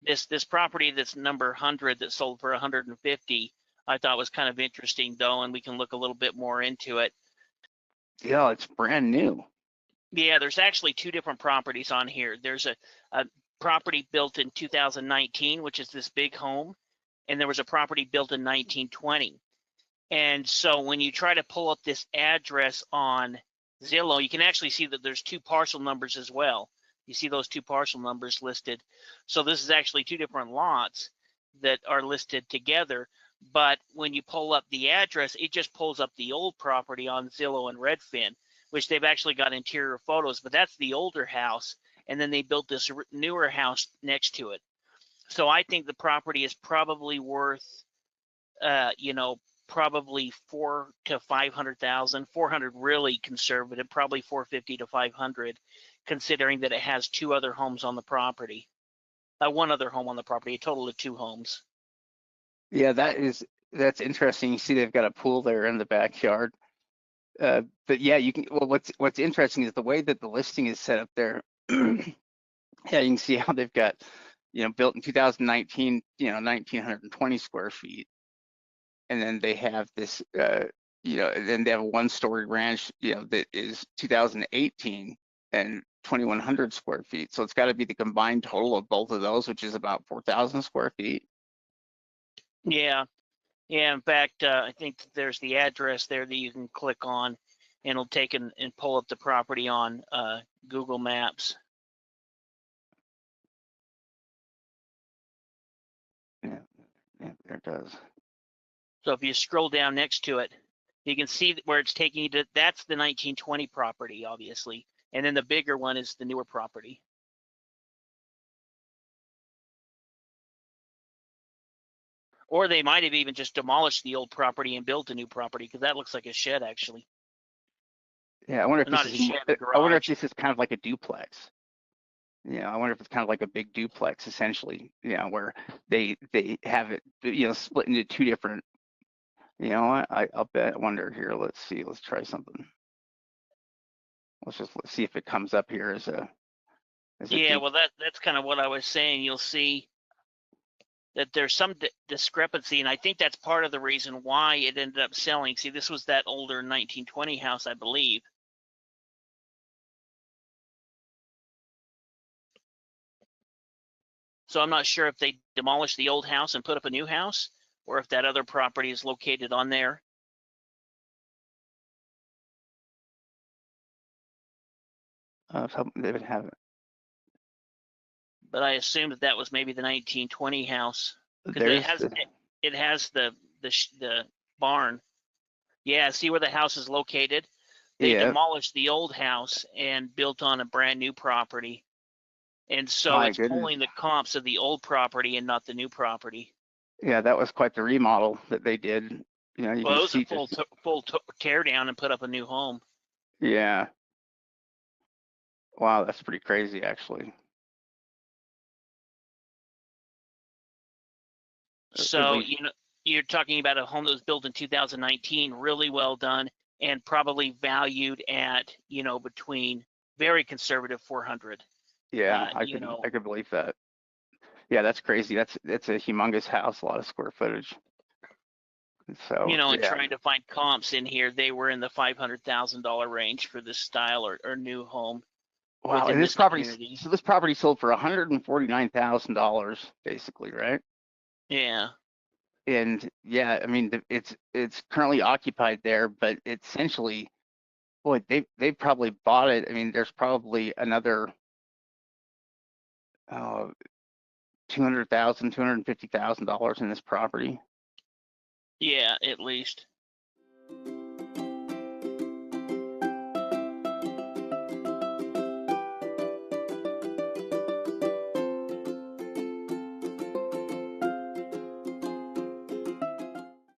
This property that's number 100 that sold for 150, I thought was kind of interesting though, and we can look a little bit more into it. Yeah, it's brand new. Yeah, there's actually two different properties on here. There's a property built in 2019, which is this big home, and there was a property built in 1920. And so when you try to pull up this address on Zillow, you can actually see that there's two parcel numbers as well. You see those two parcel numbers listed. So this is actually two different lots that are listed together. But when you pull up the address, it just pulls up the old property on Zillow and Redfin, which they've actually got interior photos, but that's the older house. And then they built this newer house next to it. So I think the property is probably worth, you know, probably 400 to 500,000, 400 really conservative, probably 450 to 500, considering that it has two other homes on the property, one other home on the property, a total of two homes. Yeah, that's interesting. You see, they've got a pool there in the backyard. But yeah, you can. Well, what's interesting is the way that the listing is set up there. Yeah, you can see how they've got, you know, built in 2019, you know, 1,920 square feet. And then they have this, you know, then they have a one-story ranch, you know, that is 2018 and 2,100 square feet. So it's got to be the combined total of both of those, which is about 4,000 square feet. Yeah, yeah. In fact, I think there's the address there that you can click on, and it'll take and pull up the property on Google Maps. Yeah, there it does. So if you scroll down next to it, you can see where it's taking you to, that's the 1920 property, obviously. And then the bigger one is the newer property. Or they might have even just demolished the old property and built a new property, because that looks like a shed, actually. Yeah, I wonder if Not this a is. shed, a I wonder if garage. this is kind of like a duplex. You know, I wonder if it's kind of like a big duplex, essentially. You know, where they have it, you know, split into two different. You know what? I'll bet. I wonder here. Let's see. Let's try something. Let's see if it comes up here as a. Yeah, well, that's kind of what I was saying. You'll see that there's some discrepancy, and I think that's part of the reason why it ended up selling. See, this was that older 1920 house, I believe. So I'm not sure if they demolished the old house and put up a new house, or if that other property is located on there. They would have it. But I assume that was maybe the 1920 house, because it has the barn. Yeah, see where the house is located? They demolished the old house and built on a brand new property. And so it's pulling the comps of the old property and not the new property. Yeah, that was quite the remodel that they did. You know, you Well, can it was see a full tear down and put up a new home. Yeah. Wow, that's pretty crazy, actually. So, you know, you're talking about a home that was built in 2019, really well done, and probably valued at, you know, between very conservative 400. Yeah, I could believe that. Yeah, that's crazy. That's a humongous house, a lot of square footage. So, you know, and trying to find comps in here, they were in the $500,000 range for this style or new home. Wow, and this property, so this property sold for $149,000, basically, right? Yeah. And yeah, I mean, it's currently occupied there, but essentially, boy, they probably bought it. I mean, there's probably another $200,000, $250,000 in this property. Yeah, at least.